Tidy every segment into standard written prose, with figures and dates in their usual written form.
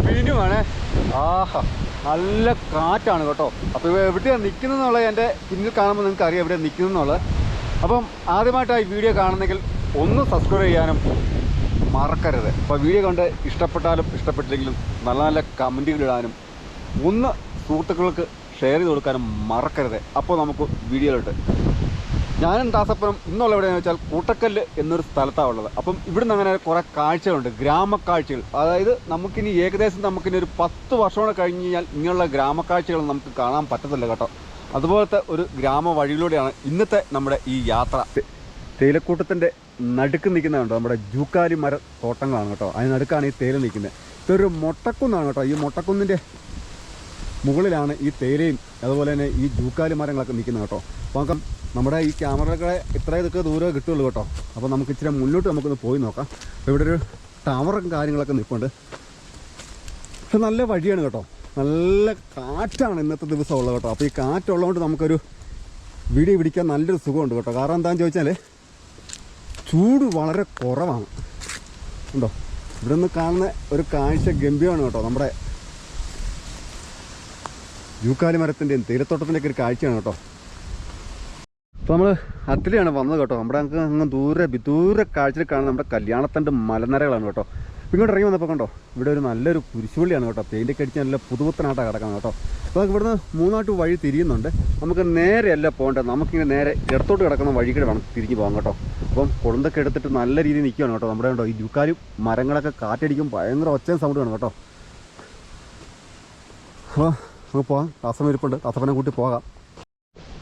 പിന്നുമാണ്. ആഹാ, നല്ല കാറ്റാണ് കേട്ടോ. അപ്പോൾ എവിടെയാണ് നിൽക്കുന്നതെന്നുള്ളത് എൻ്റെ പിന്നിൽ കാണുമ്പോൾ നിങ്ങൾക്ക് അറിയാം എവിടെ നിൽക്കുന്നതെന്നുള്ളത്. അപ്പം ആദ്യമായിട്ടാണ് ഈ വീഡിയോ കാണുന്നെങ്കിൽ ഒന്ന് സബ്സ്ക്രൈബ് ചെയ്യാനും മറക്കരുത്. അപ്പോൾ വീഡിയോ കണ്ട് ഇഷ്ടപ്പെട്ടാലും ഇഷ്ടപ്പെട്ടില്ലെങ്കിലും നല്ല നല്ല കമൻറ്റുകൾ ഇടാനും ഒന്ന് സുഹൃത്തുക്കൾക്ക് ഷെയർ ചെയ്ത് കൊടുക്കാനും മറക്കരുത്. അപ്പോൾ നമുക്ക് വീഡിയോയിലോട്ട്. ഞാനും ദാസപ്പനും ഇന്നുള്ള എവിടെയാണെന്ന് വെച്ചാൽ കൂട്ടക്കല്ല് എന്നൊരു സ്ഥലത്താണ് ഉള്ളത്. അപ്പം ഇവിടുന്ന് അങ്ങനെ കുറേ കാഴ്ചകളുണ്ട്, ഗ്രാമക്കാഴ്ചകൾ. അതായത് നമുക്കിനി ഏകദേശം നമുക്കിനി ഒരു 10 വർഷം കൂടെ കഴിഞ്ഞ് കഴിഞ്ഞാൽ ഇങ്ങനെയുള്ള ഗ്രാമക്കാഴ്ചകൾ നമുക്ക് കാണാൻ പറ്റത്തില്ല കേട്ടോ. അതുപോലത്തെ ഒരു ഗ്രാമ വഴിയിലൂടെയാണ് ഇന്നത്തെ നമ്മുടെ ഈ യാത്ര. തേയിലക്കൂട്ടത്തിൻ്റെ നടുക്ക് നിൽക്കുന്നതുണ്ടോ നമ്മുടെ ജൂക്കാലി മര തോട്ടങ്ങളാണ് കേട്ടോ. അതിന് നടുക്കാണ് ഈ തേയില നിൽക്കുന്നത്. ഇതൊരു മൊട്ടക്കുന്നാണ് കേട്ടോ. ഈ മൊട്ടക്കുന്നിൻ്റെ മുകളിലാണ് ഈ തേയിലയും അതുപോലെ തന്നെ ഈ ജൂക്കാലി മരങ്ങളൊക്കെ നിൽക്കുന്നത് കേട്ടോ. അപ്പോൾ നമുക്ക് നമ്മുടെ ഈ ക്യാമറകളെ ഇത്രയൊക്കെ ദൂരം കിട്ടുള്ളൂ കേട്ടോ. അപ്പോൾ നമുക്ക് ഇച്ചിരി മുന്നോട്ട് നമുക്കൊന്ന് പോയി നോക്കാം. അപ്പോൾ ഇവിടെ ഒരു ടവറും കാര്യങ്ങളൊക്കെ നിൽപ്പുണ്ട്. പക്ഷെ നല്ല വഴിയാണ് കേട്ടോ. നല്ല കാറ്റാണ് ഇന്നത്തെ ദിവസം ഉള്ളത് കേട്ടോ. അപ്പോൾ ഈ കാറ്റുള്ളതുകൊണ്ട് നമുക്കൊരു വീഡിയോ പിടിക്കാൻ നല്ലൊരു സുഖമുണ്ട് കേട്ടോ. കാരണം എന്താണെന്ന് ചോദിച്ചാൽ ചൂട് വളരെ കുറവാണ്. ഉണ്ടോ, ഇവിടെ നിന്ന് കാണുന്ന ഒരു കാഴ്ച ഗംഭീരമാണ് കേട്ടോ. നമ്മുടെ ജൂക്കാലി മരത്തിൻ്റെയും തേയിലത്തോട്ടത്തിൻ്റെയൊക്കെ ഒരു കാഴ്ചയാണ് കേട്ടോ. അപ്പോൾ നമ്മൾ അതിലെയാണ് വന്നത് കേട്ടോ. നമ്മുടെ അങ്ങ് ദൂരെ കാഴ്ചയിൽ കാണുന്ന നമ്മുടെ കല്യാണത്തിൻ്റെ മലനിരകളാണ് കേട്ടോ. ഇങ്ങോട്ട് ഇറങ്ങി വന്നപ്പോൾ കണ്ടോ, ഇവിടെ ഒരു നല്ലൊരു കുരിശുപള്ളിയാണ് കേട്ടോ. പെയിൻ്റൊക്കെ അടിച്ച് നല്ല പുതുപുത്തനായിട്ടാണ് കിടക്കുന്നത് കേട്ടോ. അപ്പോൾ നമുക്ക് ഇവിടുന്ന് മൂന്നാട്ട് വഴി തിരിയുന്നുണ്ട്. നമുക്ക് നേരെയല്ല പോകേണ്ടത്, നമുക്കിങ്ങനെ നേരെ ഇടത്തോട്ട് കിടക്കുന്ന വഴി കൂടെ വേണം തിരിഞ്ഞ് പോകാം കേട്ടോ. അപ്പം കൊളുന്തൊക്കെ എടുത്തിട്ട് നല്ല രീതിയിൽ നിൽക്കുകയാണ് കേട്ടോ. നമ്മുടെ കേട്ടോ ഈ ജൂക്കാലി മരങ്ങളൊക്കെ കാറ്റടിക്കും, ഭയങ്കര ഒച്ചയും സൗണ്ട് വേണം കേട്ടോ. അപ്പോൾ നമുക്ക് പോകാം. താസപ്പൻ ഇരിപ്പുണ്ട്, താസപ്പനെ കൂട്ടി പോകാം.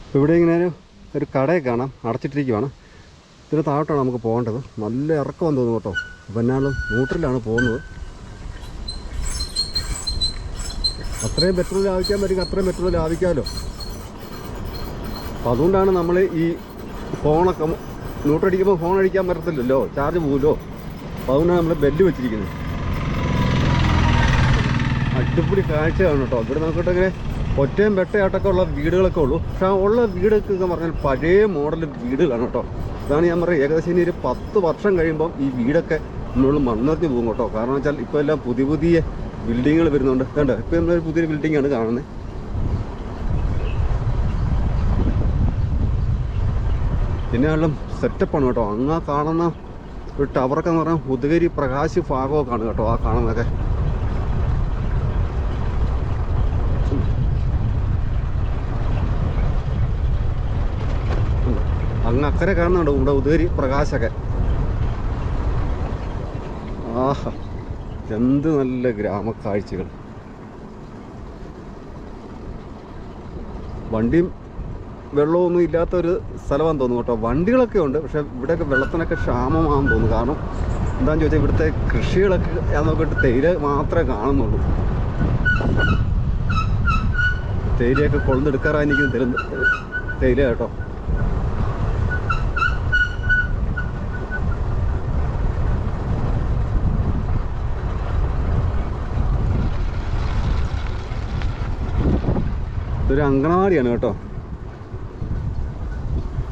അപ്പോൾ ഇവിടെ ഇങ്ങനെ ഒരു കടയൊക്കെ കാണാം, അടച്ചിട്ടിരിക്കുകയാണ്. ഇതിന് താഴോട്ടാണ് നമുക്ക് പോകേണ്ടത്. നല്ല ഇറക്കമെന്ന് തോന്നുന്നു കേട്ടോ. അപ്പോൾ എന്നാലും ന്യൂട്രലാണ് പോകുന്നത്. അത്രയും പെട്രോൾ ലാഭിക്കാൻ പറ്റുമെങ്കിൽ അത്രയും പെട്രോൾ ലാഭിക്കാമല്ലോ. അപ്പോൾ അതുകൊണ്ടാണ് നമ്മൾ ഈ ഫോണൊക്കെ ന്യൂട്രടിക്കുമ്പോൾ ഫോൺ അടിക്കാൻ പറ്റത്തില്ലല്ലോ, ചാർജ് പോകുമല്ലോ. അപ്പോൾ അതുകൊണ്ടാണ് നമ്മൾ ബെല്ല് വെച്ചിരിക്കുന്നത്. അടിപൊളി കാഴ്ചയാണ് കേട്ടോ. ഇവിടെ നോക്കിയിട്ട് ഇങ്ങനെ ഒറ്റയും വെട്ടയായിട്ടൊക്കെ ഉള്ള വീടുകളൊക്കെ ഉള്ളൂ. പക്ഷെ ആ ഉള്ള വീടൊക്കെ പറഞ്ഞാൽ പഴയ മോഡൽ വീടുകളാണ് കേട്ടോ. അതാണ് ഞാൻ പറയുന്നത്, ഏകദേശം ഇനി ഒരു 10 വർഷം കഴിയുമ്പം ഈ വീടൊക്കെ നമ്മൾ മണ്ണറിഞ്ഞ് പോകും കേട്ടോ. കാരണം വെച്ചാൽ ഇപ്പോൾ എല്ലാം പുതിയ ബിൽഡിങ്ങുകൾ വരുന്നുണ്ട്. കണ്ടോ, ഇപ്പോൾ നമ്മളൊരു പുതിയൊരു ബിൽഡിങ്ങാണ് കാണുന്നത്. പിന്നെ എല്ലാം സെറ്റപ്പാണ് കേട്ടോ. അങ്ങ് കാണുന്ന ഒരു ടവറൊക്കെ എന്ന് പറഞ്ഞാൽ ഉദയഗിരി പ്രകാശ് ഭാഗമൊക്കെ ആണ് കേട്ടോ ആ കാണുന്നതൊക്കെ. അങ്ങ് അക്കരെ കാണുന്നുണ്ടോ ഇവിടെ ഉദയഗിരി പ്രകാശൊക്കെ. ആഹാ, എന്ത് നല്ല ഗ്രാമക്കാഴ്ചകൾ. വണ്ടിയും വെള്ളമൊന്നും ഇല്ലാത്തൊരു സ്ഥലമാണെന്ന് തോന്നുന്നു കേട്ടോ. വണ്ടികളൊക്കെ ഉണ്ട്, പക്ഷെ ഇവിടെയൊക്കെ വെള്ളത്തിനൊക്കെ ക്ഷാമമാണെന്ന് തോന്നുന്നു. കാരണം എന്താണെന്ന് ചോദിച്ചാൽ ഇവിടുത്തെ കൃഷികളൊക്കെ ഞാൻ നോക്കിയിട്ട് തേയില മാത്രമേ കാണുന്നുള്ളൂ. തേയിലയൊക്കെ കൊളുന്നെടുക്കാറായി നിൽക്കുന്ന തേയില കേട്ടോ. ഇതൊരു അങ്കണവാടിയാണ് കേട്ടോ.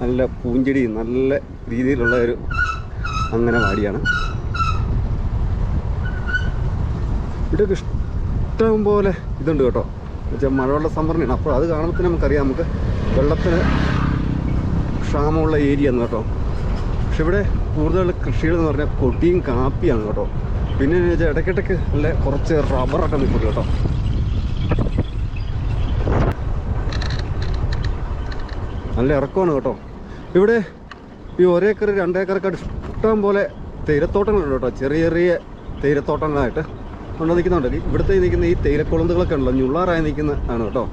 നല്ല പൂഞ്ചെടി, നല്ല രീതിയിലുള്ള ഒരു അങ്കണവാടിയാണ്. ഇവിടെയൊക്കെ ഇഷ്ടം പോലെ ഇതുണ്ട് കേട്ടോ. എന്നുവെച്ചാൽ മഴവെള്ള സംഭരണിയാണ്. അപ്പോൾ അത് കാണുമ്പോൾ നമുക്കറിയാം നമുക്ക് വെള്ളത്തിന് ക്ഷാമമുള്ള ഏരിയ ആണ് കേട്ടോ. പക്ഷെ ഇവിടെ കൂടുതൽ കൃഷികൾ എന്ന് പറഞ്ഞാൽ കൊടിയും കാപ്പിയാണ് കേട്ടോ. പിന്നെ എന്ന് വെച്ചാൽ ഇടയ്ക്കിടയ്ക്ക് നല്ല കുറച്ച് റബ്ബറൊക്കെ നിൽക്കും കേട്ടോ. നല്ല ഇറക്കമാണ് കേട്ടോ. ഇവിടെ ഈ 1 ഏക്കർ 2 ഏക്കറൊക്കെ ഇഷ്ടം പോലെ തേയിലത്തോട്ടങ്ങളുണ്ട് കേട്ടോ. ചെറിയ ചെറിയ തേയിലത്തോട്ടങ്ങളായിട്ട് കൊണ്ട് നിൽക്കുന്നുണ്ട്. ഇവിടുത്തെ നിൽക്കുന്ന ഈ തേയിലക്കൊളുന്തുകളൊക്കെ ഉണ്ടല്ലോ, ഞുള്ളാറായി നിൽക്കുന്ന ആണ് കേട്ടോ.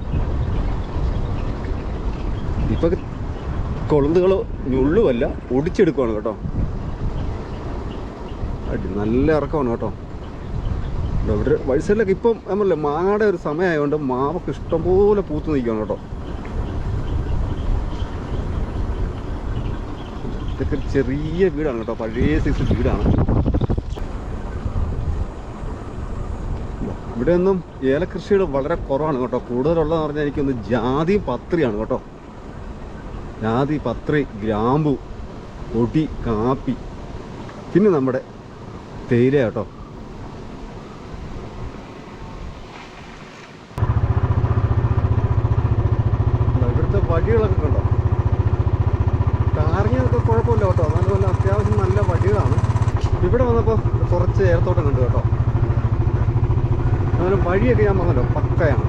ഇപ്പം കൊളുന്തുകൾ ഞുള്ളുമല്ല, ഒടിച്ചെടുക്കുവാണ് കേട്ടോ. നല്ല ഇറക്കമാണ് കേട്ടോ. ഇവിടെ വഴി സൈഡിലൊക്കെ ഇപ്പം നമ്മളല്ലേ മാങ്ങയുടെ ഒരു സമയമായതുകൊണ്ട് മാവൊക്കെ ഇഷ്ടംപോലെ പൂത്ത് നിൽക്കുകയാണ് കേട്ടോ. ഇതൊക്കെ ചെറിയ വീടാണ് കേട്ടോ, പഴയ സൈസ് വീടാണ്. ഇവിടെ ഒന്നും ഏലകൃഷികൾ വളരെ കുറവാണ് കേട്ടോ. കൂടുതലുള്ളതെന്ന് പറഞ്ഞാൽ എനിക്കൊന്ന് ജാതി പത്രിയാണ് കേട്ടോ. ജാതി, പത്രി, ഗ്രാമ്പു, പൊടി, കാപ്പി, പിന്നെ നമ്മുടെ തേയില കേട്ടോ. വഴികളൊക്കെ കണ്ടോ. ടാറിങ്ങൊക്കെ കുഴപ്പമില്ല കേട്ടോ, നല്ല അത്യാവശ്യം നല്ല വഴികളാണ്. ഇവിടെ വന്നപ്പോൾ കുറച്ച് ഏലത്തോട്ടം കണ്ടു കേട്ടോ. അങ്ങനെ വഴിയൊക്കെ ഞാൻ പറഞ്ഞല്ലോ പക്കയാണ്.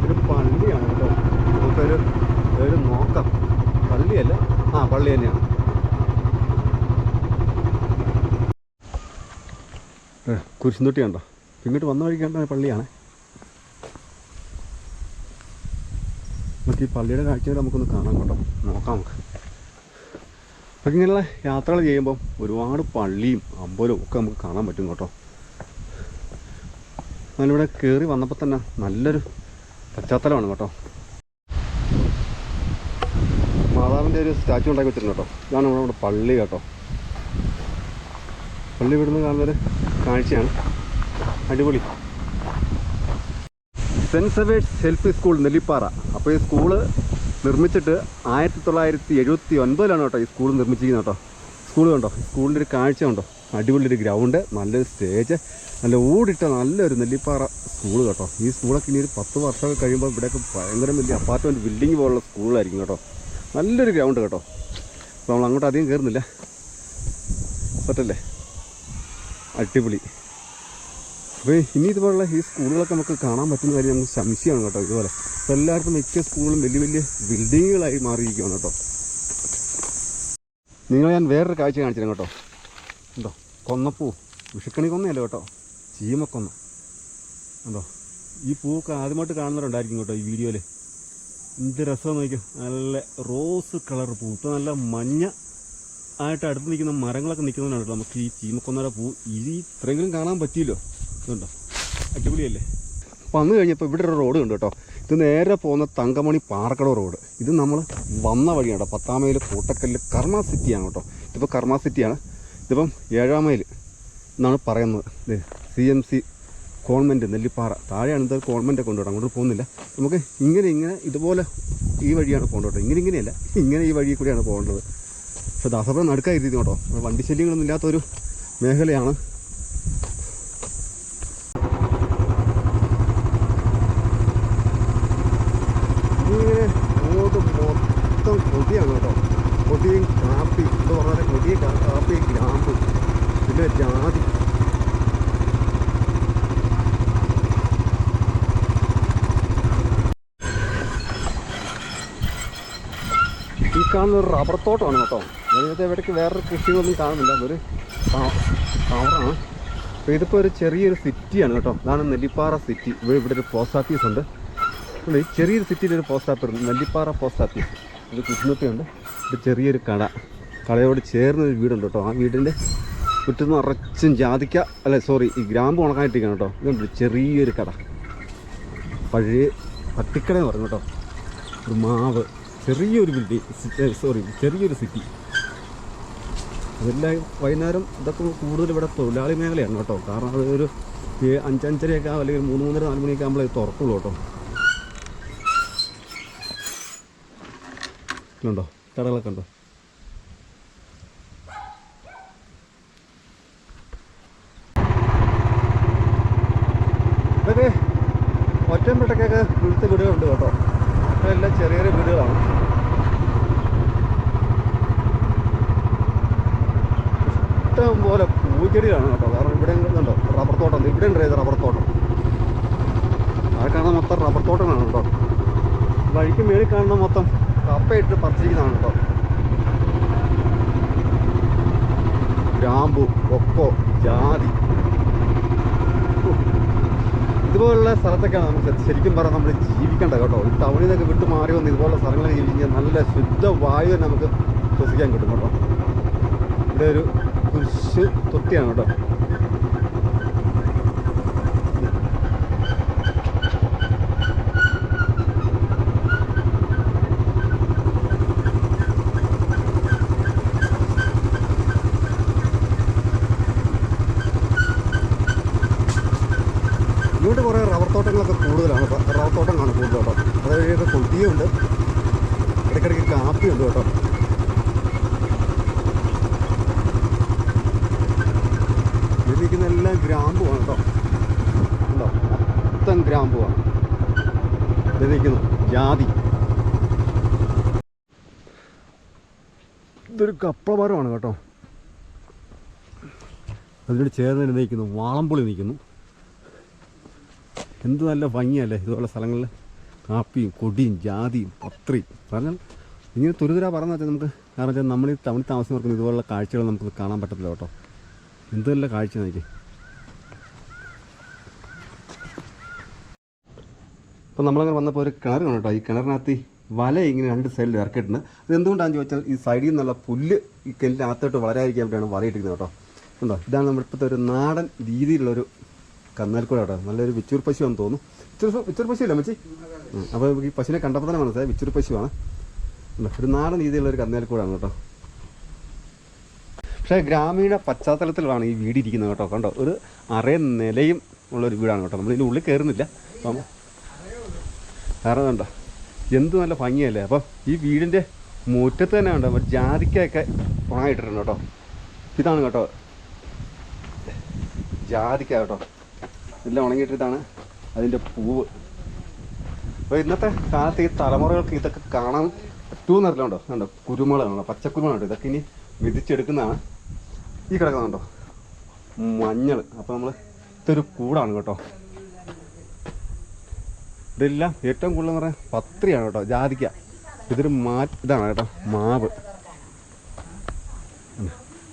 ഒരു പള്ളിയാണ് കേട്ടോ, നമുക്കൊരു നോക്കാം. പള്ളിയല്ല, പള്ളി തന്നെയാണ്. കുരിശുന്തൊട്ടി കണ്ടോ, ഇങ്ങോട്ട് വന്ന വഴി കണ്ട പള്ളിയാണ്. നമുക്ക് ഈ പള്ളിയുടെ കാഴ്ചകൾ നമുക്കൊന്ന് കാണാം കേട്ടോ, നോക്കാം നമുക്ക്. അപ്പം ഇങ്ങനെയുള്ള യാത്രകൾ ചെയ്യുമ്പം ഒരുപാട് പള്ളിയും അമ്പലവും ഒക്കെ നമുക്ക് കാണാൻ പറ്റും കേട്ടോ. ഞാനിവിടെ കയറി വന്നപ്പോൾ തന്നെ നല്ലൊരു പശ്ചാത്തലമാണ് കേട്ടോ. മാതാവിൻ്റെ ഒരു സ്റ്റാച്ചു ഉണ്ടാക്കി വെച്ചിട്ടുണ്ട് കേട്ടോ. ഇതാണ് നമ്മുടെ പള്ളി കേട്ടോ. പള്ളി ഇവിടുന്ന് കാണുന്നൊരു കാഴ്ചയാണ്, അടിപൊളി. Saint Xavier's help school Nellipara. അപ്പോൾ ഈ സ്കൂള് നിർമ്മിച്ചിട്ട് 1979 കേട്ടോ ഈ സ്കൂൾ നിർമ്മിച്ചിരിക്കുന്നത് കേട്ടോ. സ്കൂൾ കണ്ടോ, സ്കൂളിൻ്റെ ഒരു കാഴ്ച കണ്ടോ, അടിപൊളി ഒരു ഗ്രൗണ്ട്, നല്ലൊരു സ്റ്റേജ്, നല്ല ഓടിട്ട നല്ലൊരു നെല്ലിപ്പാറ സ്കൂൾ കേട്ടോ. ഈ സ്കൂളൊക്കെ ഇനി ഒരു 10 വർഷമൊക്കെ കഴിയുമ്പോൾ ഇവിടെയൊക്കെ ഭയങ്കര വലിയ അപ്പാർട്ട്മെൻറ്റ് ബിൽഡിംഗ് പോലുള്ള സ്കൂളായിരിക്കും കേട്ടോ. നല്ലൊരു ഗ്രൗണ്ട് കേട്ടോ. അപ്പോൾ നമ്മൾ അങ്ങോട്ട് അധികം കയറുന്നില്ല, പറ്റല്ലേ, അടിപൊളി. അപ്പോൾ ഇനി ഇതുപോലുള്ള ഈ സ്കൂളുകളൊക്കെ നമുക്ക് കാണാൻ പറ്റുന്ന കാര്യം നമുക്ക് സംശയമാണ് കേട്ടോ. ഇതുപോലെ ഇപ്പോൾ എല്ലായിടത്തും മിക്ക സ്കൂളും വലിയ വലിയ ബിൽഡിങ്ങുകളായി മാറിയിരിക്കുകയാണ് കേട്ടോ. നിങ്ങൾ ഞാൻ വേറൊരു കാഴ്ച കാണിച്ചിരുന്നു കേട്ടോ. ഉണ്ടോ, കൊന്നപ്പൂ, വിഷുക്കണി കൊന്നയല്ലോ കേട്ടോ, ചീമക്കൊന്ന ഉണ്ടോ. ഈ പൂവൊക്കെ ആദ്യമായിട്ട് കാണുന്നവരുണ്ടായിരിക്കും കേട്ടോ ഈ വീഡിയോയിൽ. എന്ത് രസമെന്ന് നോക്കിയോ, നല്ല റോസ് കളർ പൂ. ഇപ്പോൾ നല്ല മഞ്ഞ ആയിട്ട് അടുത്ത് നിൽക്കുന്ന മരങ്ങളൊക്കെ നിൽക്കുന്നതാണ് കേട്ടോ നമുക്ക് ഈ ചീമക്കൊന്നയുടെ പൂ ഇത്രയെങ്കിലും കാണാൻ പറ്റിയല്ലോ. ഇതുണ്ടോ, അടിപൊളിയല്ലേ. വന്നു കഴിഞ്ഞപ്പോൾ ഇവിടെ ഒരു റോഡ് ഉണ്ട് കേട്ടോ. ഇത് നേരെ പോകുന്ന തങ്കമണി പാറക്കടവ് റോഡ്. ഇത് നമ്മൾ വന്ന വഴിയാണ് കേട്ടോ. 10-ാം മൈൽ കോട്ടക്കല്ല് കർമ്മ സിറ്റിയാണ് കേട്ടോ. ഇതിപ്പോൾ കർമ്മ സിറ്റിയാണ്. ഇതിപ്പം 7-ാം മൈൽ എന്നാണ് പറയുന്നത്. ഇത് CMC കോൺവെൻറ്റ് നെല്ലിപ്പാറ താഴെയാണ്. ഇത് കോൺവെൻറ്റൊക്കെ കൊണ്ട് കേട്ടോ, അങ്ങോട്ട് പോകുന്നില്ല. നമുക്ക് ഇങ്ങനെ ഇതുപോലെ ഈ വഴിയാണ് പോകേണ്ടത് കേട്ടോ. ഇങ്ങനെയല്ല, ഇങ്ങനെ ഈ വഴി കൂടിയാണ് പോകേണ്ടത്. പക്ഷേ ദാസപ്പുറം നടുക്കായിരുന്നു കേട്ടോ. വണ്ടി ശല്യങ്ങളൊന്നും ഇല്ലാത്തൊരു മേഖലയാണ്. ഇങ്ങനെ അങ്ങോട്ട് മൊത്തം കൊടിയാണ് കേട്ടോ. കൊടിയും കാപ്പി എന്ന് പറഞ്ഞാൽ കൊടിയും കാപ്പി, ഗ്രാമ്പ്, പിന്നെ ജാതി. ഈ കാണുന്ന ഒരു റബ്ബർ തോട്ടമാണ് കേട്ടോ. അതിനകത്ത് ഇവിടേക്ക് വേറൊരു കൃഷികളൊന്നും കാണുന്നില്ല, ഒരു ടവറാണ്. അപ്പോൾ ഇതിപ്പോൾ ഒരു ചെറിയൊരു സിറ്റിയാണ് കേട്ടോ. ഇതാണ് നെല്ലിപ്പാറ സിറ്റി. ഇവിടെ ഒരു പോസ്റ്റ് ഓഫീസ് ഉണ്ട്. ഈ ചെറിയൊരു സിറ്റിയിലൊരു post office, Nellipara post office. ഇത് കുറ്റിനൊക്കെയുണ്ട്. ഒരു ചെറിയൊരു കടയോട് ചേർന്നൊരു വീടുണ്ട് കേട്ടോ. ആ വീടിൻ്റെ ചുറ്റും നിറച്ചും ഈ ഗ്രാമ്പ് ഉണക്കായിട്ടിരിക്കണം കേട്ടോ. ഇതുണ്ട് ചെറിയൊരു കട, പഴയ പട്ടിക്കട എന്ന് പറഞ്ഞു കേട്ടോ. ഒരു മാവ്, ചെറിയൊരു ചെറിയൊരു സിറ്റി. അതെല്ലാം വൈകുന്നേരം ഇതൊക്കെ കൂടുതൽ ഇവിടെ തൊഴിലാളി മേഖലയാണ് കേട്ടോ. കാരണം അതൊരു 5-5:30 അല്ലെങ്കിൽ 3-3:30-4 മണിയൊക്കെ ആകുമ്പോഴേ തുറക്കുള്ളൂ കേട്ടോ. ഉണ്ടോ, കടകളൊക്കെ ഉണ്ടോ. ഇതൊക്കെ ഒറ്റപ്പെട്ടൊക്കെ ഇവിടുത്തെ വീടുകളുണ്ട് കേട്ടോ. എല്ലാം ചെറിയ ചെറിയ വീടുകളാണ്. ഇഷ്ടം പോലെ പൂച്ചെടികളാണ് കേട്ടോ. കാരണം ഇവിടെ ഉണ്ടോ റബ്ബർ തോട്ടം, ഇവിടെ ഉണ്ട് റബ്ബർ തോട്ടം. ആ കാണാൻ മൊത്തം റബ്ബർ തോട്ടങ്ങളാണ് കേട്ടോ. വഴിക്ക് മേളിൽ കാണുന്ന മൊത്തം കപ്പയിട്ട് പറിച്ചിരിക്കുന്നതാണ് കേട്ടോ. ഗ്രാമ്പു, കൊക്കോ, ജാതി, ഇതുപോലുള്ള സ്ഥലത്തൊക്കെയാണ് നമുക്ക് ശരിക്കും പറഞ്ഞാൽ നമ്മൾ ജീവിക്കേണ്ടത് കേട്ടോ. ഈ ടൗണിൽ നിന്നൊക്കെ വിട്ട് മാറി വന്ന് ഇതുപോലുള്ള സ്ഥലങ്ങളിൽ ജീവിക്കാൻ നല്ല ശുദ്ധ വായു നമുക്ക് ശ്വസിക്കാൻ കിട്ടും കേട്ടോ. ഇവിടെ ഒരു കുരിശ് തൊട്ടിയാണ് കേട്ടോ. ഇങ്ങോട്ട് കുറേ റബ്ബർ തോട്ടങ്ങളൊക്കെ കൂടുതലാണ്. റബ്ബർ തോട്ടങ്ങളാണ് കൂടുതൽ കേട്ടോ. അതായത് കൊടിയുണ്ട്, ഇടയ്ക്കിടയ്ക്ക് കാപ്പിയുണ്ട് കേട്ടോ. ഇതിരിക്കുന്ന എല്ലാം ഗ്രാമ്പുമാണ് കേട്ടോ. ഉണ്ടോ, മൊത്തം ഗ്രാമ്പുമാണ്. നിൽക്കുന്നു ജാതി. ഇതൊരു കപ്പമരമാണ് കേട്ടോ. അതിനോട് ചേർന്ന് തന്നെ നിൽക്കുന്നു വാളംപുളി നിൽക്കുന്നു. എന്ത് നല്ല ഭംഗിയല്ലേ ഇതുപോലുള്ള സ്ഥലങ്ങളിൽ. കാപ്പിയും കൊടിയും ജാതിയും പത്രിയും പറഞ്ഞാൽ ഇങ്ങനെ തുരുതുരാ പറഞ്ഞു വെച്ചാൽ നമുക്ക്, കാരണം വെച്ചാൽ നമ്മൾ ഈ ടൗണിൽ താമസിക്കുന്നവർക്ക് ഇതുപോലുള്ള കാഴ്ചകൾ നമുക്ക് കാണാൻ പറ്റത്തില്ല കേട്ടോ. എന്ത് നല്ല കാഴ്ച നോക്കി. അപ്പോൾ നമ്മളങ്ങനെ വന്നപ്പോൾ ഒരു കിണർ കാണും കേട്ടോ. ഈ കിണറിനകത്ത് വല ഇങ്ങനെ രണ്ട് സൈഡിൽ ഇറക്കിയിട്ടുണ്ട്. അത് എന്തുകൊണ്ടാണെന്ന് ചോദിച്ചാൽ ഈ സൈഡിൽ നിന്നുള്ള പുല്ല് ഈ കിണറ്റിനകത്തോട്ട് വളരാതിരിക്കാൻ വേണ്ടിയാണ് വലയിട്ടിരിക്കുന്നത് കേട്ടോ. ഉണ്ടോ, ഇതാണ് നമ്മുടെ ഇപ്പോഴത്തെ ഒരു നാടൻ രീതിയിലുള്ളൊരു കന്നാൽക്കൂട കേട്ടോ. നല്ലൊരു വിച്ചൂർ പശുവാണെന്ന് തോന്നുന്നു. വിച്ചൂർ പശു ഇല്ല മച്ചി? അപ്പോൾ ഈ പശുവിനെ കണ്ടപ്പോൾ തന്നെ മനസ്സിലായി വിച്ചൂർ പശുവാണ്. ഒരു നാടൻ രീതിയിലുള്ളൊരു കന്നാൽക്കൂടാണ് കേട്ടോ. പക്ഷേ ഗ്രാമീണ പശ്ചാത്തലത്തിലാണ് ഈ വീട് ഇരിക്കുന്നത് കേട്ടോ. കണ്ടോ, ഒരു അറേ നിലയും ഉള്ളൊരു വീടാണ് കേട്ടോ. നമ്മളിതിൻ്റെ ഉള്ളിൽ കയറുന്നില്ല. അപ്പം കാരണം കണ്ടോ എന്ത് നല്ല ഭംഗിയല്ലേ. അപ്പം ഈ വീടിൻ്റെ മുറ്റത്ത് തന്നെ കണ്ടോ ഒരു ജാതിക്കയൊക്കെ ഉണങ്ങിയിട്ടിട്ടുണ്ട് കേട്ടോ. ഇതാണ് കേട്ടോ ജാതിക്ക കേട്ടോ. എല്ലാം ഉണങ്ങിയിട്ടിതാണ് അതിൻ്റെ പൂവ്. അപ്പോൾ ഇന്നത്തെ കാലത്ത് ഈ തലമുറകൾക്ക് ഇതൊക്കെ കാണാൻ പറ്റുമെന്നറിയില്ലുണ്ടോ. കണ്ടോ കുരുമുളകാണോ, പച്ചക്കുരുമുളകുണ്ടോ. ഇതൊക്കെ ഇനി വിധിച്ചെടുക്കുന്നതാണ്. ഈ കിടക്കുന്നുണ്ടോ മഞ്ഞൾ. അപ്പോൾ നമ്മൾ ഇതൊരു കൂടാണ് കേട്ടോ. ഇതെല്ലാം ഏറ്റവും കൂടുതൽ എന്ന് പറഞ്ഞാൽ പത്രിയാണ് കേട്ടോ, ജാതിക്ക. ഇതൊരു ഇതാണ് കേട്ടോ മാവ്.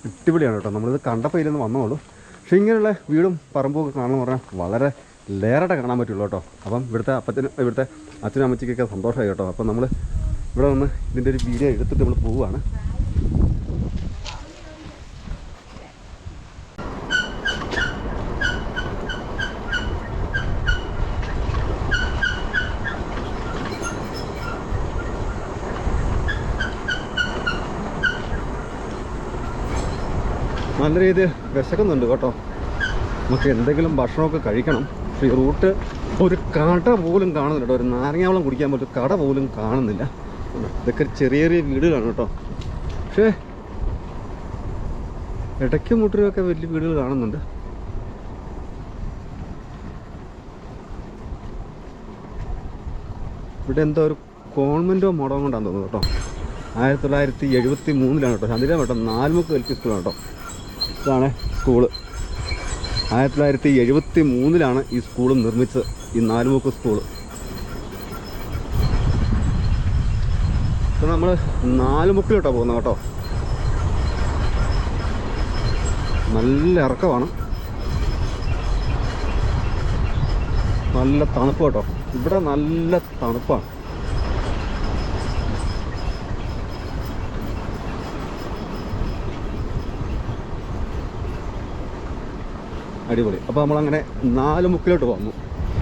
ഇട്ടുപിടിയാണ് കേട്ടോ. നമ്മളിത് കണ്ടപ്പോൾ ഇതിലൊന്ന് വന്നോളൂ. പക്ഷേ ഇങ്ങനെയുള്ള വീടും പറമ്പുമൊക്കെ കാണുമെന്ന് പറഞ്ഞാൽ വളരെ ലേറടെ കാണാൻ പറ്റുള്ളൂ കേട്ടോ. അപ്പം ഇവിടുത്തെ അച്ഛനും അമ്മച്ചിക്കൊക്കെ സന്തോഷമായി കേട്ടോ. അപ്പം നമ്മൾ ഇവിടെ വന്ന് ഇതിൻ്റെ ഒരു വീഡിയോ എടുത്തിട്ട് നമ്മൾ പോവുകയാണ്. നല്ല രീതിയിൽ വിശക്കുന്നുണ്ട് കേട്ടോ. നമുക്ക് എന്തെങ്കിലും ഭക്ഷണമൊക്കെ കഴിക്കണം. പക്ഷേ ഈ റൂട്ട് ഒരു കട പോലും കാണുന്നില്ല കേട്ടോ. ഒരു നാരങ്ങാവെള്ളം കുടിക്കാൻ പറ്റും കട പോലും കാണുന്നില്ല. ഇതൊക്കെ ചെറിയ ചെറിയ വീടുകളാണ് കേട്ടോ. പക്ഷേ ഇടയ്ക്കും മുട്ടിലൊക്കെ വലിയ വീടുകൾ കാണുന്നുണ്ട്. ഇവിടെ എന്തോ ഒരു കോൺവെൻറ്റോ മോഡോ കൊണ്ടാന്ന് തോന്നുന്നു കേട്ടോ. 1973 കേട്ടോ. ചന്ദ്രൻ കേട്ടോ. നാലുമുക്ക് LP സ്കൂളാണ് കേട്ടോ. ഇതാണ് സ്കൂള്. 1973 ഈ സ്കൂൾ നിർമ്മിച്ചത്, ഈ നാലുമുക്ക് സ്കൂള്. ഇപ്പം നമ്മൾ നാലുമുക്കിലോട്ടാണ് പോകുന്നത് കേട്ടോ. നല്ല ഇറക്കമാണ്, നല്ല തണുപ്പ് കേട്ടോ. ഇവിടെ നല്ല തണുപ്പാണ്. അടിപൊളി. അപ്പോൾ നമ്മളങ്ങനെ നാലുമുക്കിലോട്ട് വന്നു.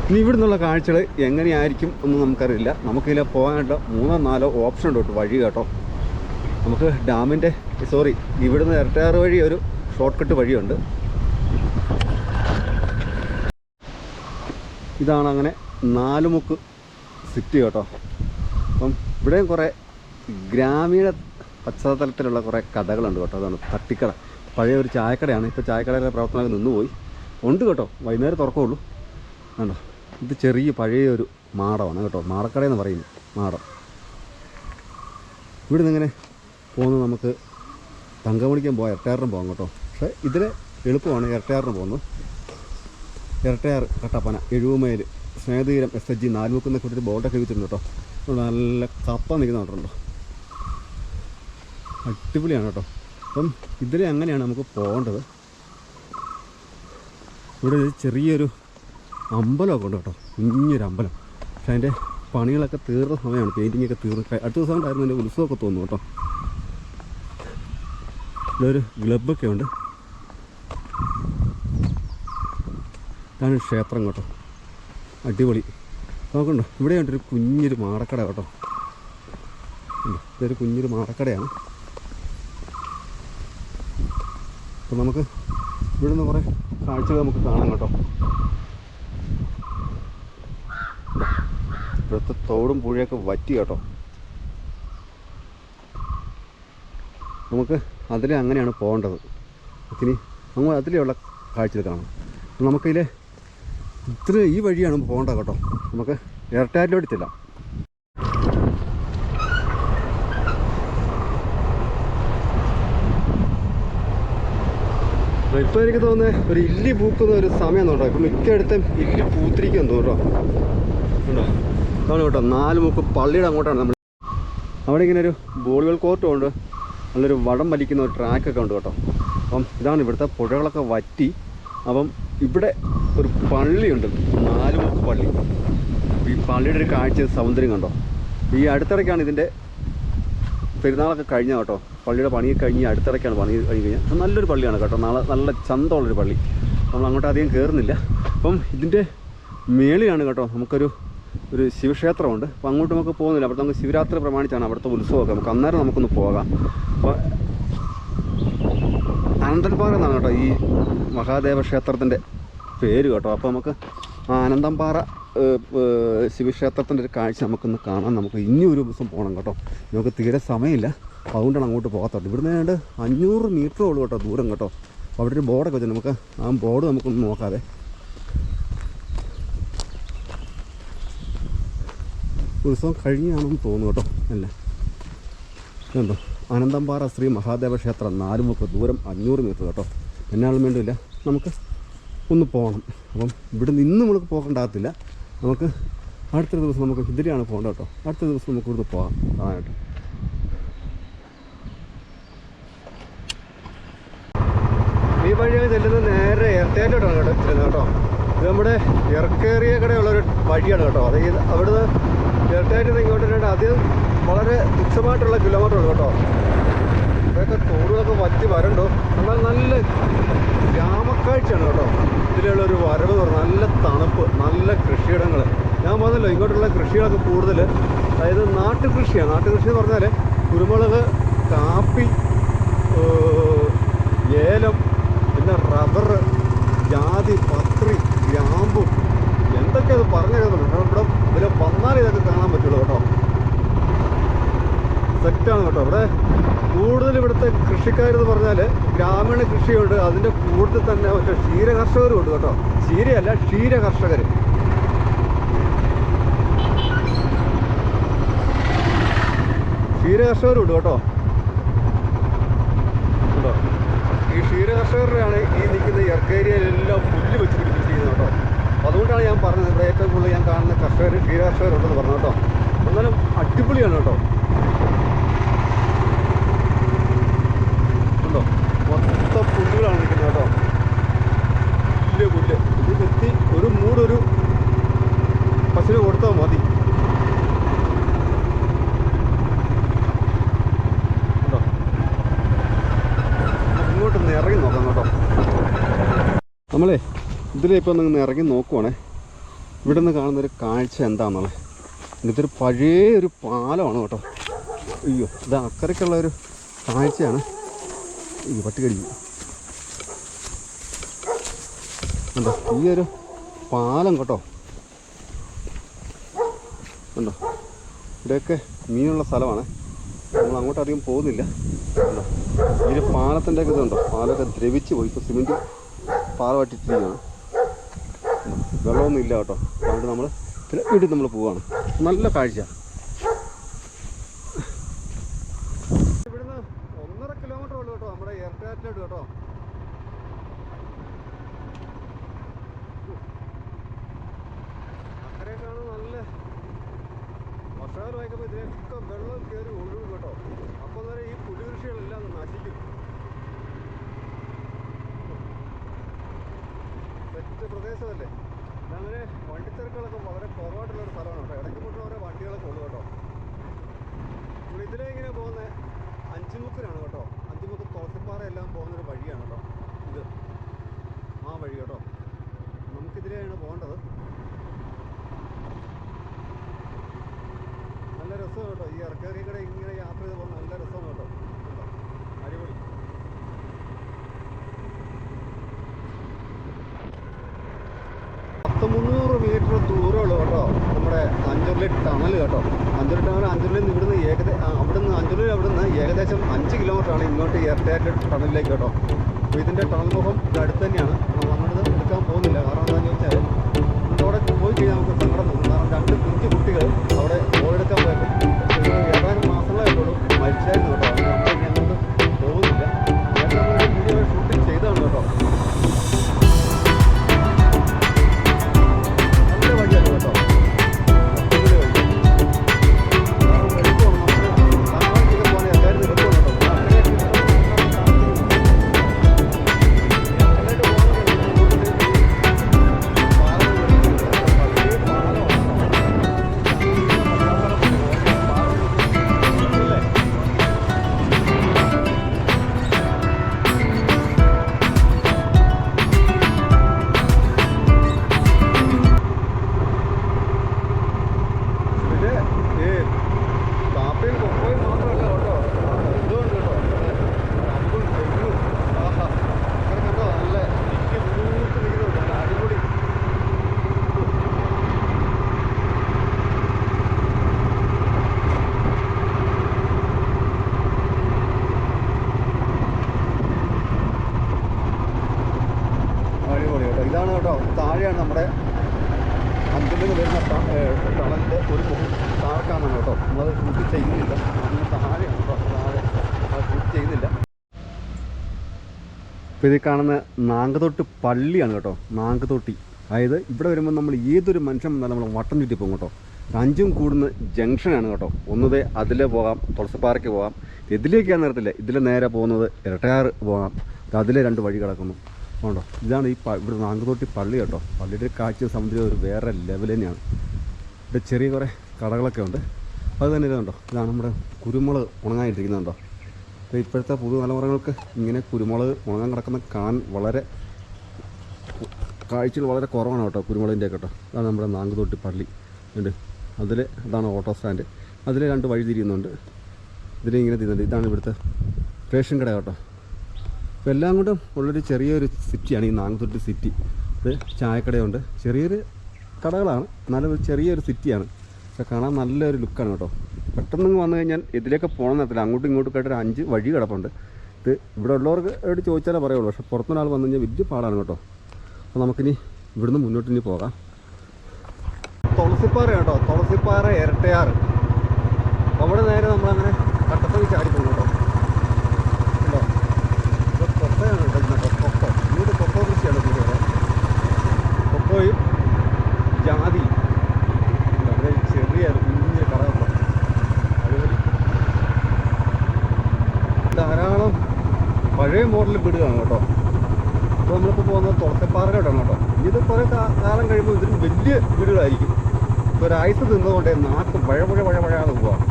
ഇനി ഇവിടെ നിന്നുള്ള കാഴ്ചകൾ എങ്ങനെയായിരിക്കും ഒന്നും നമുക്കറിയില്ല. നമുക്കിതിൽ പോകാനായിട്ട് 3-4 ഓപ്ഷൻ ഉണ്ട് വഴി കേട്ടോ. നമുക്ക് ഡാമിൻ്റെ ഇവിടുന്ന് ഇരട്ടയാറ് വഴി ഒരു ഷോർട്ട് കട്ട് വഴിയുണ്ട്. ഇതാണ് അങ്ങനെ നാലുമുക്ക് സിറ്റി കേട്ടോ. അപ്പം ഇവിടെയും കുറേ ഗ്രാമീണ പശ്ചാത്തലത്തിലുള്ള കുറേ കടകളുണ്ട് കേട്ടോ. അതാണ് തട്ടിക്കട. പഴയ ഒരു ചായക്കടയാണ്. ഇപ്പോൾ ചായക്കടയുടെ പ്രവർത്തനമൊക്കെ നിന്നുപോയി. ഉണ്ട് കേട്ടോ, വൈകുന്നേരം തുറക്കുള്ളൂ. കണ്ടോ, ഇത് ചെറിയ പഴയൊരു മാടമാണ് കേട്ടോ. മാടക്കടയെന്ന് പറയുന്നു, മാടം. ഇവിടെ നിന്ന് ഇങ്ങനെ പോകുന്നത് നമുക്ക് തങ്കമണിക്കാൻ പോകാം, ഇരട്ടയാറിനും പോകാം കേട്ടോ. പക്ഷേ ഇതിൽ എളുപ്പമാണ് ഇരട്ടയാറിന് പോകുന്നത്. ഇരട്ടയാറ്, കട്ടപ്പന, 70 മൈൽ, സ്നേഹതീരം, SHG, നാലുമുക്കെന്നൊക്കെ ഒരു ബോർഡൊക്കെ വെച്ചിട്ടുണ്ട് കേട്ടോ. നല്ല കപ്പ നിൽക്കുന്ന കേട്ടോ. അടിപൊളിയാണ് കേട്ടോ. അപ്പം ഇതിൽ അങ്ങനെയാണ് നമുക്ക് പോകേണ്ടത്. ഇവിടെ ചെറിയൊരു അമ്പലമൊക്കെ ഉണ്ട് കേട്ടോ, കുഞ്ഞൊരു അമ്പലം. പക്ഷേ അതിൻ്റെ പണികളൊക്കെ തീർന്ന സമയമാണ്, പെയിൻറ്റിങ്ങൊക്കെ തീർന്ന്. അടുത്ത ദിവസം കൊണ്ടായിരുന്നു അതിൻ്റെ ഉത്സവമൊക്കെ തോന്നുന്നു കേട്ടോ. ഇവിടെ ഒരു ക്ലബ്ബൊക്കെ ഉണ്ട്. ഇതാണ് ക്ഷേത്രം കേട്ടോ, അടിപൊളി. നോക്കണ്ടോ, ഇവിടെ ഉണ്ടൊരു കുഞ്ഞൊരു മാടക്കട കേട്ടോ. ഇതൊരു കുഞ്ഞൊരു മാടക്കടയാണ്. അപ്പോൾ നമുക്ക് ഇവിടുന്ന് കുറേ കാഴ്ചകൾ നമുക്ക് കാണാം കേട്ടോ. ഇവിടുത്തെ തോടും പുഴയൊക്കെ വറ്റി കേട്ടോ. നമുക്ക് അങ്ങനെയാണ് പോകേണ്ടത്. ഇനി അങ്ങ് അതിലുള്ള കാഴ്ചകൾ കാണാം. നമുക്കിതിൽ ഈ വഴിയാണ് പോകേണ്ടത് കേട്ടോ. നമുക്ക് എയർടാറ്റിലോട്ട് ചെല്ലാം. ഇപ്പോൾ എനിക്ക് തോന്നുന്നത് ഒരു ഇല്ലി പൂക്കുന്ന ഒരു സമയം തോന്നുന്നു. ഇപ്പം മിക്കയിടത്തും ഇല്ലി പൂത്തിരിക്കുമെന്ന് തോന്നുന്നു കേട്ടോ. അതാണ് കേട്ടോ 4 മുക്ക് പള്ളിയുടെ അങ്ങോട്ടാണ് നമ്മൾ. അവിടെ ഇങ്ങനെ ഒരു വോളിബോൾ കോർട്ടും ഉണ്ട്, നല്ലൊരു വടം വലിക്കുന്ന ഒരു ട്രാക്കൊക്കെ ഉണ്ട് കേട്ടോ. അപ്പം ഇതാണ് ഇവിടുത്തെ പുഴകളൊക്കെ വറ്റി. അപ്പം ഇവിടെ ഒരു പള്ളിയുണ്ട്, 4 മുക്ക് പള്ളി. ഈ പള്ളിയുടെ ഒരു കാഴ്ച സൗന്ദര്യം കണ്ടോ. ഈ അടുത്തിടയ്ക്കാണ് ഇതിൻ്റെ പെരുന്നാളൊക്കെ കഴിഞ്ഞ കേട്ടോ. പള്ളിയുടെ പണി കഴിഞ്ഞ് അടുത്തിടയ്ക്കാണ് പണി കഴിഞ്ഞാൽ. നല്ലൊരു പള്ളിയാണ് കേട്ടോ, നല്ല ചന്തമുള്ളൊരു പള്ളി. നമ്മൾ അങ്ങോട്ട് അധികം കയറുന്നില്ല. അപ്പം ഇതിൻ്റെ മേളിലാണ് കേട്ടോ നമുക്കൊരു ശിവക്ഷേത്രമുണ്ട്. അപ്പോൾ അങ്ങോട്ട് നമുക്ക് പോകുന്നില്ല. അവിടെ നമുക്ക് ശിവരാത്രി പ്രമാണിച്ചാണ് അവിടുത്തെ ഉത്സവമൊക്കെ. നമുക്ക് അന്നേരം നമുക്കൊന്ന് പോകാം. അപ്പോൾ അനന്തൻപാറ എന്നാണ് കേട്ടോ ഈ മഹാദേവ ക്ഷേത്രത്തിൻ്റെ പേര് കേട്ടോ. അപ്പോൾ നമുക്ക് അനന്തൻപാറ ശിവക്ഷേത്രത്തിൻ്റെ ഒരു കാഴ്ച നമുക്കൊന്ന് കാണാൻ നമുക്ക് ഇനി ഒരു ദിവസം പോകണം കേട്ടോ. നമുക്ക് തീരെ സമയമില്ല, അതുകൊണ്ടാണ് അങ്ങോട്ട് പോകാത്തത്. ഇവിടുന്ന് ഏതാണ്ട് 500 മീറ്ററേ ഉള്ളൂ കേട്ടോ ദൂരം കേട്ടോ. അപ്പോൾ അവിടെ ഒരു ബോർഡൊക്കെ വെച്ചാൽ നമുക്ക് ആ ബോർഡ് നമുക്കൊന്ന് നോക്കാതെ. ഉത്സവം കഴിഞ്ഞാണെന്ന് തോന്നുന്നു കേട്ടോ. അല്ല എന്തോ അനന്തൻപാറ ശ്രീ മഹാദേവ ക്ഷേത്രം 4 മുക്ക് ദൂരം 500 മീറ്റർ കേട്ടോ. എന്നാളും വേണ്ടിയില്ല, നമുക്ക് ഒന്ന് പോകണം. അപ്പം ഇവിടെ നിന്ന് നമുക്ക് പോകേണ്ടാകത്തില്ല. നമുക്ക് അടുത്ത ദിവസം നമുക്ക് ഇതിലെയാണ് പോകേണ്ടത് കേട്ടോ. അടുത്ത ദിവസം നമുക്ക് ഇവിടുന്ന് പോകാം കാണാനായിട്ട്. ഈ വഴിയാണ് ചെല്ലുന്നത് നേരെ എയർടേറ്റിലോട്ടാണ് കേട്ടോ ചെല്ലുന്നത് കേട്ടോ. ഇത് നമ്മുടെ ഇറക്കേറിയ കടയുള്ളൊരു വഴിയാണ് കേട്ടോ. അതായത് അവിടുന്ന് എയർടേറ്റിൽ ഇങ്ങോട്ട് ആദ്യം വളരെ തുച്ഛമായിട്ടുള്ള കിലോമീറ്റർ ഉള്ളൂ കേട്ടോ. ഇവിടെയൊക്കെ തോടുകളൊക്കെ വറ്റി വരണ്ടോ. എന്നാൽ നല്ല ഗ്രാമക്കാഴ്ചയാണ് കേട്ടോ. ഇതിലുള്ളൊരു വരവ് എന്ന് പറഞ്ഞാൽ നല്ല തണുപ്പ്, നല്ല കൃഷിയിടങ്ങൾ. ഞാൻ പറഞ്ഞല്ലോ ഇങ്ങോട്ടുള്ള കൃഷികളൊക്കെ കൂടുതൽ അതായത് നാട്ടുകൃഷിയാണ്. നാട്ടുകൃഷി എന്ന് പറഞ്ഞാൽ കുരുമുളക്, കാപ്പി, ഏലം, പിന്നെ റബ്ബർ, ജാതി, പത്രി, ഗ്രാമ്പു, എന്തൊക്കെയത് പറഞ്ഞു കേൾക്കുന്നുണ്ട്. ഇവിടെ ഇതിൽ വന്നാൽ ഇതൊക്കെ കാണാൻ പറ്റുള്ളൂ കേട്ടോ. സെറ്റാണ് കേട്ടോ. ഇവിടെ കൂടുതൽ ഇവിടുത്തെ കൃഷിക്കാരെന്ന് പറഞ്ഞാൽ ഗ്രാമീണ കൃഷിയുണ്ട്, അതിൻ്റെ കൂടുതൽ തന്നെ മറ്റേ ക്ഷീര കർഷകരും ഉണ്ട് കേട്ടോ. ക്ഷീരയല്ല, ക്ഷീര കർഷകർ. ക്ഷീര കർഷകരും ഉണ്ട് കേട്ടോ. കേട്ടോ ഈ ക്ഷീര കർഷകരുടെയാണ് ഈ നിൽക്കുന്ന ഇറക്കേരിയയിലെല്ലാം പുല്ല് വെച്ച് പിടിപ്പിച്ചിരിക്കുന്നത് കേട്ടോ. അതുകൊണ്ടാണ് ഞാൻ പറഞ്ഞത് ഇവിടെ ഏറ്റവും കൂടുതൽ ഞാൻ കാണുന്ന കർഷകർ ക്ഷീര കർഷകരുണ്ടെന്ന് പറഞ്ഞു കേട്ടോ. എന്നാലും അടിപൊളിയാണ് കേട്ടോ. ഉണ്ടോ മൊത്തം പുല്ലുകളാണ് നിൽക്കുന്നത് കേട്ടോ. പുല്ല് ഇത് വെത്തി ഒരു മൂടൊരു പശുവിന് കൊടുത്താൽ മതി കേട്ടോ. ഇങ്ങോട്ടൊന്ന് ഇറങ്ങി നോക്കാം കേട്ടോ. നമ്മളെ ഇതിലിപ്പോൾ ഒന്ന് ഇറങ്ങി നോക്കുവാണേ. ഇവിടെ നിന്ന് കാണുന്നൊരു കാഴ്ച എന്താണെന്നുള്ളത്. ഇതൊരു പഴയ ഒരു പാലമാണ് കേട്ടോ. അയ്യോ ഇത് അക്കരയ്ക്കുള്ള ഒരു കാഴ്ചയാണ്. ഈ പട്ടി കടിക്കും ഉണ്ടോ. ഈ ഒരു പാലം കേട്ടോ ഉണ്ടോ. ഇവിടെയൊക്കെ മീനുള്ള സ്ഥലമാണ്. നമ്മൾ അങ്ങോട്ട് അധികം പോകുന്നില്ല ഉണ്ടോ. ഈ ഒരു പാലത്തിൻ്റെ ഒക്കെ ഇതുണ്ടോ, പാലമൊക്കെ ദ്രവിച്ച് പോയി. ഇപ്പോൾ സിമെൻറ്റ് പാല പറ്റിട്ടിരിക്കുകയാണ്. വെള്ളമൊന്നും ഇല്ല കേട്ടോ. അതുകൊണ്ട് നമ്മൾ വീട്ടിൽ നമ്മൾ പോവുകയാണ്. നല്ല കാഴ്ച. ഇവിടുന്ന് 1.5 കിലോമീറ്റർ ഉള്ളൂ കേട്ടോ നമ്മുടെ എയർടേറ്റിലോട്ട് കേട്ടോ. അക്കരെയൊക്കെയാണ് നല്ല വർഷകാലം വായിക്കുമ്പോൾ ഇതിനൊക്കെ വെള്ളം കയറി ഒഴുകും കേട്ടോ. അപ്പോൾ നേരെ ഈ പുലികൃഷികളെല്ലാം നശിക്കും. സെറ്റ് പ്രദേശമല്ലേ. അങ്ങനെ വണ്ടിത്തിരക്കുകളൊക്കെ വളരെ കുറവായിട്ടുള്ളൊരു സ്ഥലമാണ് കേട്ടോ. ഇടയ്ക്ക് പോയിട്ട് ഓരോ വണ്ടികളൊക്കെ ഉള്ളു കേട്ടോ. നമ്മൾ ഇതിലേ ഇങ്ങനെ പോകുന്ന അഞ്ചുമുക്കിനാണ് കേട്ടോ. അഞ്ചുമുക്ക് തുളസിപ്പാറ എല്ലാം പോകുന്നൊരു വഴിയാണ് കേട്ടോ ഇത്. ആ വഴി കേട്ടോ. നമുക്കിതിലെയാണ് പോകേണ്ടത്. നല്ല രസമാണ് കേട്ടോ. ഈ ഇറക്കേറിയ കൂടെ ഇങ്ങനെ യാത്ര ചെയ്ത് പോകുന്ന നല്ല രസമാണ് കേട്ടോ. അടിപൊളി. $300 മീറ്റർ ദൂരമുള്ളൂ കേട്ടോ നമ്മുടെ അഞ്ചുരുളി ടണൽ കേട്ടോ. അഞ്ചുരുളി ടണൽ അഞ്ചുരുളിയിൽ നിന്ന് അവിടുന്ന് ഏകദേശം 5 കിലോമീറ്ററാണ് ഇങ്ങോട്ട് എയർടേറ്റ് ടണലിലേക്ക് കേട്ടോ. അപ്പോൾ ഇതിൻ്റെ ടണൽ മുഖം ഇത് അടുത്ത് തന്നെയാണ്. നമ്മൾ അങ്ങോട്ട് എടുക്കാൻ പോകുന്നില്ല. കാരണം എന്താണെന്ന് ചോദിച്ചാൽ അവിടെ പോയി കഴിഞ്ഞാൽ നമുക്ക് സങ്കടം തോന്നും. കാരണം 2 കുഞ്ചു കേട്ടോ. താഴെയാണ് നമ്മുടെ അഞ്ചലിൽ നിന്ന് വരുന്ന ടണലിൻ്റെ ഒരു താഴെക്കാണ് കേട്ടോ. നമ്മളത് ഷൂട്ട് ചെയ്യുന്നില്ല, അതിന് താഴെയാണ് കേട്ടോ. താഴെ ഷൂട്ട് ചെയ്യുന്നില്ല. ഇപ്പോൾ ഇത് കാണുന്ന നാങ്കതൊട്ടി പള്ളിയാണ് കേട്ടോ. നാങ്കതൊട്ടി, അതായത് ഇവിടെ വരുമ്പോൾ നമ്മൾ ഏതൊരു മനുഷ്യൻ വന്നാലും നമ്മൾ വട്ടം ചുറ്റി പോകും കേട്ടോ. 5 കൂടുന്ന ജംഗ്ഷനാണ് കേട്ടോ. ഒന്നത് അതിലെ പോകാം, തുളസിപ്പാറയ്ക്ക് പോകാം. ഇതിലേക്കാണ് നേരത്തില്ല, ഇതിൽ നേരെ പോകുന്നത് ഇരട്ടയാറ് പോകാം. അതിലെ 2 വഴി കിടക്കുന്നു കേട്ടോ. ഇതാണ് ഈ ഇവിടെ നാങ്കതൊട്ടി പള്ളി കേട്ടോ. പള്ളിയുടെ കാഴ്ച സമുദ്രം ഒരു വേറെ ലെവൽ തന്നെയാണ്. ഇവിടെ ചെറിയ കുറേ കടകളൊക്കെ ഉണ്ട്. അത് തന്നെ ഇതുണ്ടോ, ഇതാണ് നമ്മുടെ കുരുമുളക് ഉണങ്ങാനിട്ടിരിക്കുന്നുണ്ടോ. അപ്പോൾ ഇപ്പോഴത്തെ പുതുതലമുറകൾക്ക് ഇങ്ങനെ കുരുമുളക് ഉണങ്ങാൻ കിടക്കുന്ന കാണാൻ വളരെ കാഴ്ചകൾ വളരെ കുറവാണ് കേട്ടോ, കുരുമുളകിൻ്റെ കേട്ടോ. അതാണ് നമ്മുടെ നാങ്കതൊട്ടി പള്ളി ഉണ്ട്. അതിൽ അതാണ് ഓട്ടോ സ്റ്റാൻഡ്. അതിൽ 2 വഴി തിരിയുന്നുണ്ട്. ഇതിലിങ്ങനെ തിരിയുന്നുണ്ട്. ഇതാണ് ഇവിടുത്തെ റേഷൻ കട കേട്ടോ. അപ്പോൾ എല്ലാം കൊണ്ടും ഉള്ളൊരു ചെറിയൊരു സിറ്റിയാണ് ഈ നാങ്കതൊട്ടി സിറ്റി. ഇത് ചായക്കടയുണ്ട്, ചെറിയൊരു കടകളാണ്, എന്നാലും ഒരു ചെറിയൊരു സിറ്റിയാണ്. പക്ഷെ കാണാൻ നല്ലൊരു ലുക്കാണ് കേട്ടോ. പെട്ടെന്ന് വന്നു കഴിഞ്ഞാൽ ഇതിലേക്ക് പോകണം നിർത്തില്ല, അങ്ങോട്ടും ഇങ്ങോട്ടും ആയിട്ട് ഒരു 5 വഴി കിടപ്പുണ്ട്. ഇത് ഇവിടെ ഉള്ളവർക്ക് എവിടെ ചോദിച്ചാലേ പറയുള്ളൂ. പക്ഷേ പുറത്തുനിന്നാൾ വന്നു കഴിഞ്ഞാൽ വലിയ പാടാണ് കേട്ടോ. അപ്പോൾ നമുക്കിനി ഇവിടുന്ന് മുന്നോട്ട് ഇനി പോകാം. തുളസിപ്പാറ കേട്ടോ, തുളസിപ്പാറ ഇരട്ടയാറ്. അവിടെ നേരെ നമ്മളങ്ങനെ കട്ടപ്പള്ളി ചാടിപ്പോകും കേട്ടോ. ഉണ്ടോ, ഇത് കൊക്കയാണ് കേട്ടോ. ഇന്നത്തെ കൊക്കോ, ഇങ്ങോട്ട് കൊക്കോ കൃഷിയാണ് കൂടുതൽ. കൊക്കോയും ജാതിയും അവിടെ ചെറിയ കുഞ്ഞൊരു കട കേട്ടോ. അതുപോലെ ധാരാളം പഴയ മോഡൽ വീടുകളാണ് കേട്ടോ. അപ്പോൾ നമ്മളിപ്പോൾ പോകുന്നത് തുളസിപ്പാറയിലോട്ടാണ് കേട്ടോ. ഇത് കുറേ കാലം കഴിയുമ്പോൾ ഇതിന് വലിയ വീടുകളായിരിക്കും. ഇപ്പോൾ ഒരാഴ്ച നിന്നതുകൊണ്ട് നാക്ക് വഴാതെ പോവാം.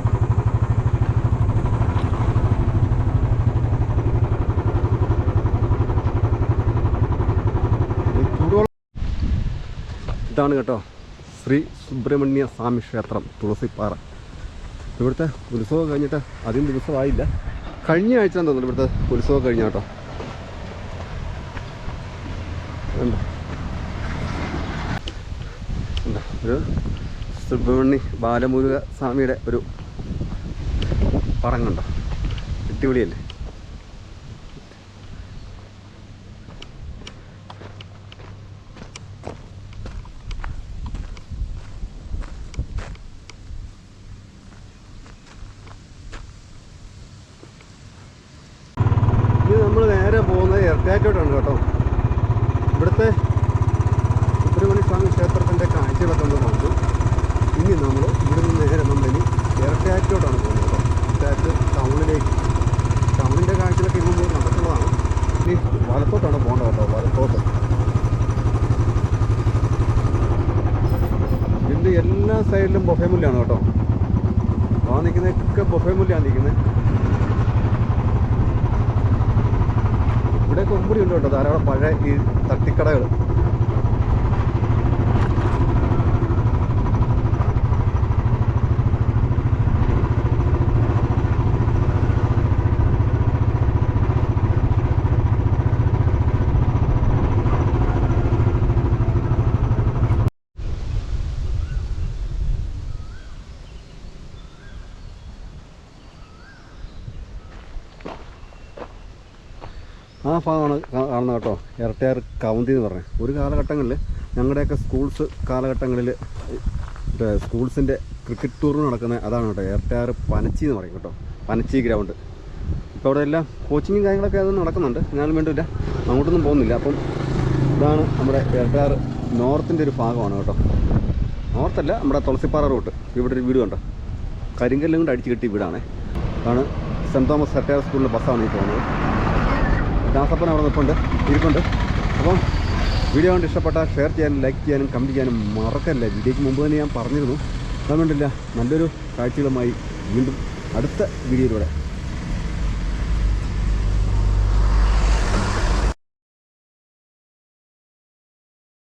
ചൂടുവെള്ളം ഇതാണ് കേട്ടോ, ശ്രീ സുബ്രഹ്മണ്യ സ്വാമി ക്ഷേത്രം തുളസിപ്പാറ. ഇവിടുത്തെ ഉത്സവം കഴിഞ്ഞിട്ട് അധികം ദിവസമായില്ല, കഴിഞ്ഞ ആഴ്ച തോന്നുന്നു ഇവിടുത്തെ ഉത്സവം കഴിഞ്ഞ കേട്ടോ. ഒരു സുബ്രഹ്മണ്യ ബാലമുരുക സ്വാമിയുടെ ഒരു പടം കണ്ടോ, അടിപൊളിയല്ലേ. ഇത് നമ്മൾ നേരെ പോകുന്നത് ഇരട്ടയാറ്റോട്ടാണ് കേട്ടോ. ഇവിടുത്തെ സുബ്രഹ്മണ്യ സ്വാമി ക്ഷേത്രത്തിൻ്റെ കാഴ്ചകളൊക്കെ നമ്മൾ കണ്ടു. ഇനി നമ്മൾ ഇവിടുന്ന് നേരെ നമ്മളിനി ഇരട്ടയാറ്റോട്ടാണ് പോകുന്നത് കേട്ടോ. ഇരട്ടയാറ്റ് ടൗണിലേക്ക്. ടൗണിൻ്റെ കാഴ്ചകളൊക്കെ ഇങ്ങോട്ട് നടക്കുന്നതാണ്. ഇനി വലത്തോട്ടാണ് പോകേണ്ടത് കേട്ടോ, വലത്തോട്ട്. ഇതിൻ്റെ എല്ലാ സൈഡിലും ബൊഫേ മുല്ലാണ് കേട്ടോ. ആ നിൽക്കുന്നതൊക്കെ ബൊഫേ മുല്ലാണ് നിൽക്കുന്നത്. ഇവിടെ കൊമ്പുടി ഉണ്ട് കേട്ടോ, ധാരാളം പഴയ ഈ തട്ടിക്കടകൾ. ആ ഭാഗമാണ് കാണുന്നത് കേട്ടോ, ഇരട്ടയാർ കൗന്തി എന്ന് പറഞ്ഞത്. ഒരു കാലഘട്ടങ്ങളിൽ ഞങ്ങളുടെയൊക്കെ കാലഘട്ടങ്ങളിൽ സ്കൂൾസിൻ്റെ ക്രിക്കറ്റ് ടൂർ നടക്കുന്ന അതാണ് കേട്ടോ, ഇരട്ടയാർ പനച്ചി എന്ന് പറയും കേട്ടോ, പനച്ചി ഗ്രൗണ്ട്. ഇപ്പോൾ അവിടെ എല്ലാം കോച്ചിങ്ങും കാര്യങ്ങളൊക്കെ അത് നടക്കുന്നുണ്ട്, എന്നാലും വേണ്ടില്ല അങ്ങോട്ടൊന്നും പോകുന്നില്ല. അപ്പം ഇതാണ് നമ്മുടെ ഇരട്ടയാർ നോർത്തിൻ്റെ ഒരു ഭാഗമാണ് കേട്ടോ. നോർത്തല്ല, നമ്മുടെ തുളസിപ്പാറ റൂട്ട്. ഇവിടെ ഒരു വീട് കണ്ടോ, കരിങ്കല്ലും കൊണ്ട് അടിച്ച് കെട്ടിയ വീടാണ്. അതാണ് സെൻറ്റ് തോമസ് ഇരട്ടയാർ സ്കൂളിലെ ബസ്സാണ് ഈ പോകുന്നത്. ദാസപ്പൻ അവിടെ ഇരിപ്പുണ്ട്. അപ്പം വീഡിയോ കൊണ്ട് ഇഷ്ടപ്പെട്ടാൽ ഷെയർ ചെയ്യാനും ലൈക്ക് ചെയ്യാനും കമൻറ്റ് ചെയ്യാനും മറക്കല്ല. വീഡിയോയ്ക്ക് മുമ്പ് തന്നെ ഞാൻ പറഞ്ഞിരുന്നു. അതുകൊണ്ടില്ല, നല്ലൊരു കാഴ്ചകളുമായി വീണ്ടും അടുത്ത വീഡിയോയിലൂടെ